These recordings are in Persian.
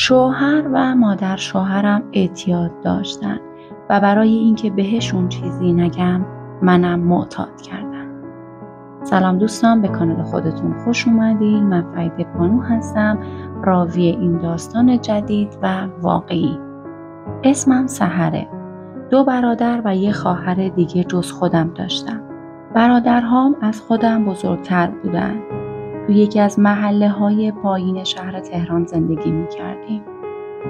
شوهر و مادر شوهرم اعتیاد داشتن و برای اینکه بهشون چیزی نگم منم معتاد کردم. سلام دوستان، به کانال خودتون خوش اومدین. من فریده بانو هستم، راوی این داستان جدید و واقعی. اسمم سحره. 2 برادر و 1 خواهر دیگه جز خودم داشتم. برادرهام از خودم بزرگتر بودن. تو یکی از محله‌های پایین شهر تهران زندگی می‌کردیم.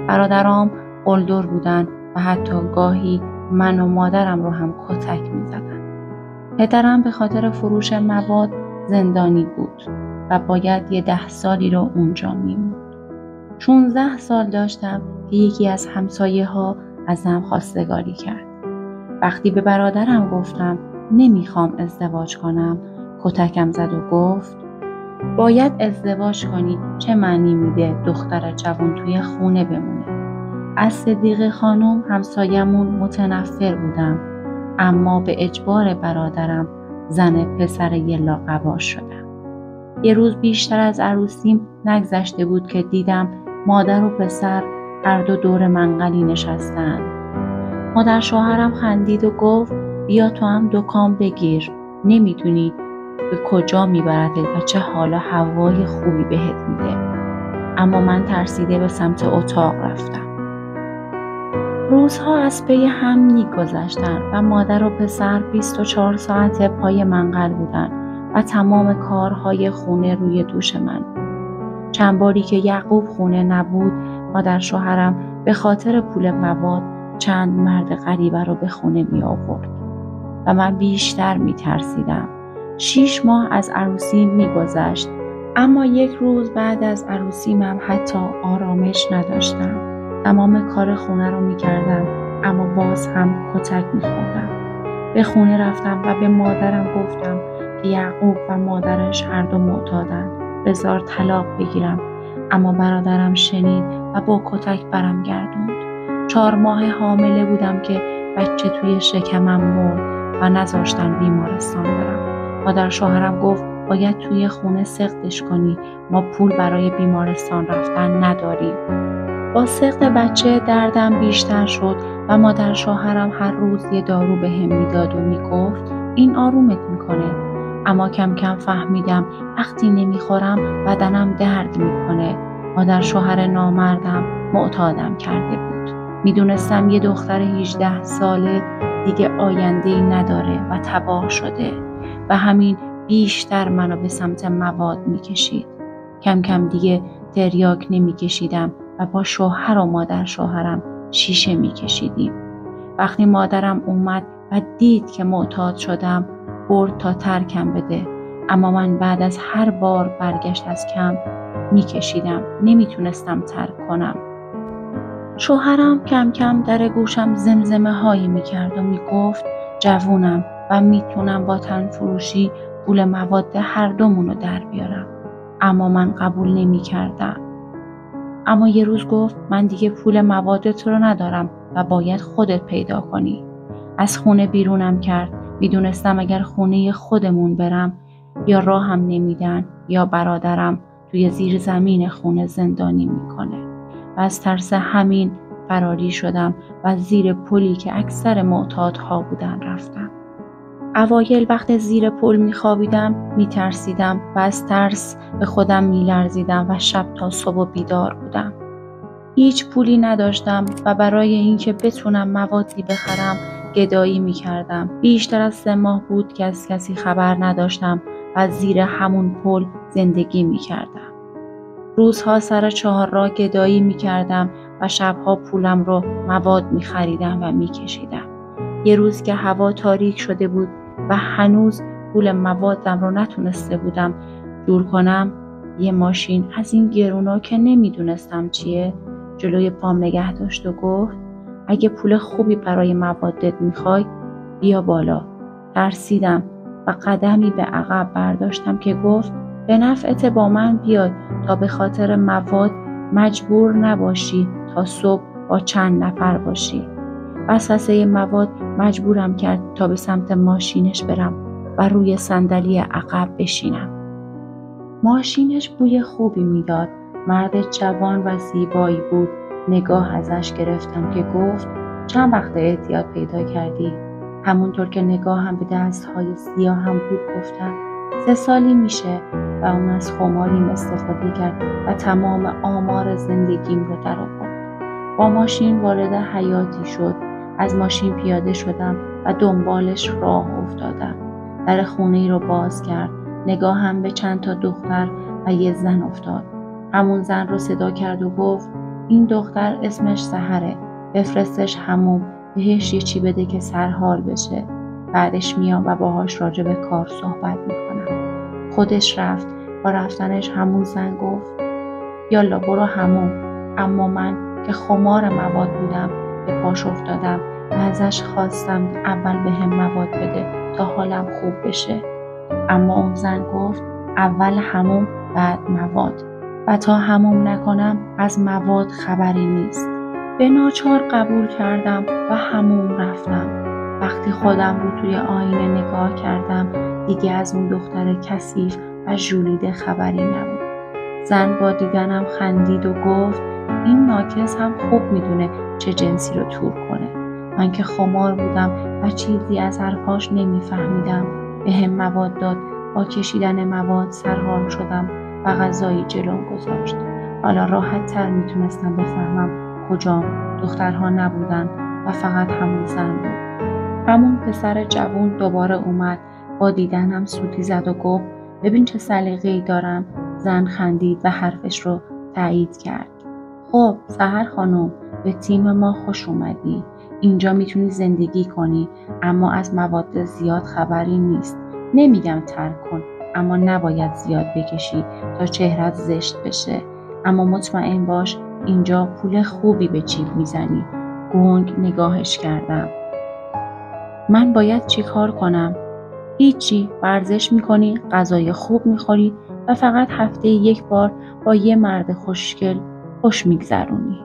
برادرام قلدر بودن و حتی گاهی من و مادرم رو هم کتک می‌زدن. پدرم به خاطر فروش مواد زندانی بود و باید 10 سالی رو اونجا میموند. 16 سال داشتم که یکی از همسایه‌ها ازم خواستگاری کرد. وقتی به برادرم گفتم نمیخوام ازدواج کنم، کتکم زد و گفت باید ازدواج کنی، چه معنی میده دختر جوان توی خونه بمونه. از صدیقه خانم همسایمون متنفر بودم، اما به اجبار برادرم زن پسر یه لاقباش شدم. یه روز بیشتر از عروسیم نگذشته بود که دیدم مادر و پسر هر دو دور منقلی نشستن. مادر شوهرم خندید و گفت بیا تو هم دکان بگیر، نمیدونی به کجا میبرد و چه حالا هوای خوبی بهت میده. اما من ترسیده به سمت اتاق رفتم. روزها از پی هم میگذشتن و مادر و پسر 24 ساعت پای منقل بودن و تمام کارهای خونه روی دوش من. چند باری که یعقوب خونه نبود، مادر شوهرم به خاطر پول مواد چند مرد غریبه رو به خونه می آورد و من بیشتر می ترسیدم. 6 ماه از عروسی می گذشت، اما یک روز بعد از عروسیمم حتی آرامش نداشتم. تمام کار خونه رو می کردم، اما باز هم کتک می خوردم. به خونه رفتم و به مادرم گفتم که یعقوب و مادرش هر دو معتادن، بذار طلاق بگیرم. اما برادرم شنید و با کتک برم گردوند. 4 ماه حامله بودم که بچه توی شکمم مرد و نذاشتن بیمارستان برم. مادر شوهرم گفت باید توی خونه سقطش کنی، ما پول برای بیمارستان رفتن نداریم. با سقط بچه دردم بیشتر شد و مادر شوهرم هر روز یه دارو بهم میداد و میگفت این آرومت میکنه. اما کم کم فهمیدم وقتی نمیخورم بدنم درد میکنه. مادر شوهر نامردم معتادم کرده بود. میدونستم یه دختر 18 ساله دیگه آینده‌ای نداره و تباه شده و همین بیشتر منو به سمت مواد میکشید. کم کم دیگه تریاک نمیکشیدم و با شوهر و مادر شوهرم شیشه میکشیدیم. وقتی مادرم اومد و دید که معتاد شدم، برد تا ترکم بده، اما من بعد از هر بار برگشت از کم میکشیدم، نمیتونستم ترک کنم. شوهرم کم کم در گوشم زمزمه هایی میکرد و میگفت جوونم و میتونم با تن فروشی پول مواد هر دومونو در بیارم، اما من قبول نمیکردم. اما یه روز گفت من دیگه پول موادت رو ندارم و باید خودت پیدا کنی. از خونه بیرونم کرد. میدونستم اگر خونه خودمون برم یا راهم نمیدن یا برادرم توی زیر زمین خونه زندانی میکنه و از ترس همین فراری شدم و زیر پلی که اکثر معتادها بودن رفتم. اوایل وقت زیر پل میخوابیدم میترسیدم و از ترس به خودم میلرزیدم و شب تا صبح بیدار بودم. هیچ پولی نداشتم و برای اینکه بتونم موادی بخرم گدایی میکردم. بیشتر از 3 ماه بود که از کسی خبر نداشتم و زیر همون پل زندگی میکردم. روزها سر 4 راه گدایی میکردم و شبها پولم رو مواد میخریدم و میکشیدم. یه روز که هوا تاریک شده بود و هنوز پول موادم رو نتونسته بودم جور کنم، یه ماشین از این گرونا که نمیدونستم چیه جلوی پام نگه داشت و گفت اگه پول خوبی برای موادت میخوای بیا بالا. ترسیدم و قدمی به عقب برداشتم که گفت به نفعت با من بیای تا به خاطر مواد مجبور نباشی تا صبح با چند نفر باشی. وسوسه مواد مجبورم کرد تا به سمت ماشینش برم و روی صندلی عقب بشینم. ماشینش بوی خوبی میداد مرد جوان و زیبایی بود. نگاه ازش گرفتم که گفت چند وقت اعتیاد پیدا کردی؟ همونطور که نگاهم به دستهای سیاهم بود گفتم 3 سالی میشه و اون از خماریم استفاده کرد و تمام آمار زندگیم رو در آورد. با ماشین وارد حیاتی شد. از ماشین پیاده شدم و دنبالش راه افتادم. در خونه‌ای رو باز کرد. نگاهم به چند تا دختر و یه زن افتاد. همون زن رو صدا کرد و گفت این دختر اسمش سحره. بفرستش حموم، بهش یه چی بده که سرحال بشه. بعدش میام و باهاش راجع به کار صحبت میکنم. خودش رفت. با رفتنش همون زن گفت یالا برو حموم. اما من که خمار مواد بودم به پاش افتادم و ازش خواستم اول بهم مواد بده تا حالم خوب بشه. اما اون زن گفت اول حموم بعد مواد و تا حموم نکنم از مواد خبری نیست. به ناچار قبول کردم و حموم رفتم. وقتی خودم رو توی آینه نگاه کردم دیگه از اون دختر کثیف و ژولیده خبری نبود. زن با دیدنم خندید و گفت این ناکس هم خوب میدونه چه جنسی رو تور کنه. من که خمار بودم و چیزی از حرفاش نمیفهمیدم. به هم مواد داد. با کشیدن مواد سرحال شدم و غذایی جلوم گذاشت. حالا راحت تر میتونستم بفهمم کجام. دخترها نبودن و فقط همون زن بود. همون پسر جوون دوباره اومد. با دیدنم سوتی زد و گفت ببین چه سلیقه‌ای دارم. زن خندید و حرفش رو تایید کرد. خب سحر خانم، به تیم ما خوش اومدی. اینجا میتونی زندگی کنی اما از مواد زیاد خبری نیست. نمیگم ترک کن اما نباید زیاد بکشی تا چهرت زشت بشه. اما مطمئن باش اینجا پول خوبی به جیب میزنی. گنگ نگاهش کردم. من باید چی کار کنم؟ هیچی. ورزش میکنی، غذای خوب میخوری و فقط هفته 1 بار با یه مرد خوشگل خوش میگذرونی.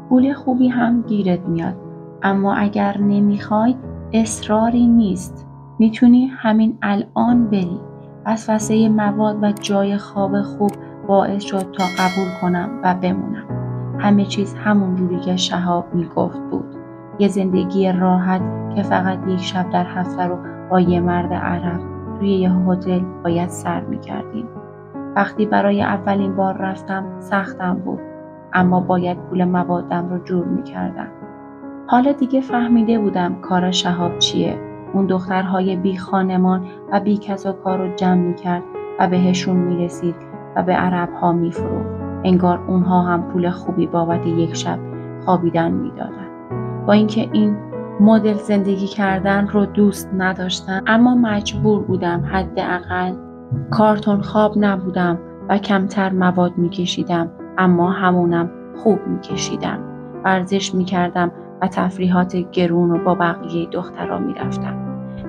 پول خوبی هم گیرت میاد. اما اگر نمیخوای اصراری نیست. میتونی همین الان بری. وسوسه مواد و جای خواب خوب باعث شد تا قبول کنم و بمونم. همه چیز همون جوری که شهاب میگفت بود. یه زندگی راحت که فقط 1 شب در هفته رو با یه مرد عرب توی یه هتل باید سر میکردیم. وقتی برای اولین بار رفتم سختم بود اما باید پول موادم رو جور میکردم. حالا دیگه فهمیده بودم کار شهاب چیه. اون دخترهای بی خانمان و بی کس و کار رو جمع میکرد و بهشون میرسید و به عربها میفروخت. انگار اونها هم پول خوبی بابت 1 شب خوابیدن میدادن. با اینکه این مدل زندگی کردن رو دوست نداشتم اما مجبور بودم. حداقل کارتون خواب نبودم و کمتر مواد میکشیدم اما همونم خوب میکشیدم. ورزش میکردم و تفریحات گرون رو با بقیه دخترها میرفتم.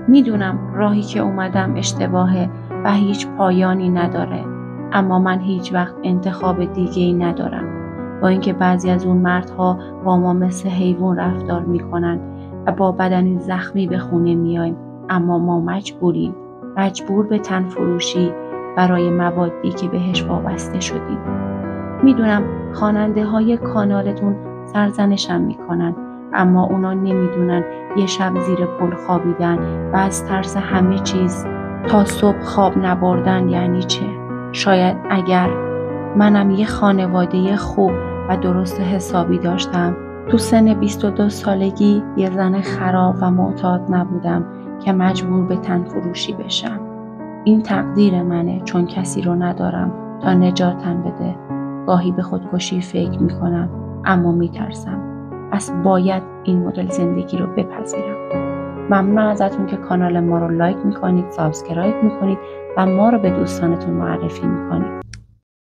میدونم راهی که اومدم اشتباهه و هیچ پایانی نداره اما من هیچ وقت انتخاب دیگه‌ای ندارم. با اینکه بعضی از اون مردها با ما مثل حیوان رفتار میکنن و با بدنی زخمی به خونه میایم اما ما مجبور به تن فروشی برای موادی که بهش وابسته شدیم. میدونم خواننده های کانالتون سرزنشم میکنن اما اونا نمیدونن یه شب زیر پل خوابیدن و از ترس همه چیز تا صبح خواب نبردن یعنی چه. شاید اگر منم یه خانواده خوب و درست حسابی داشتم تو سن 22 سالگی یه زن خراب و معتاد نبودم که مجبور به تن فروشی بشم. این تقدیر منه چون کسی رو ندارم تا نجاتم بده. گاهی به خودکشی فکر میکنم اما میترسم. پس باید این مدل زندگی رو بپذیرم. ممنون ازتون که کانال ما رو لایک میکنید، سابسکرایب میکنید و ما رو به دوستانتون معرفی میکنید.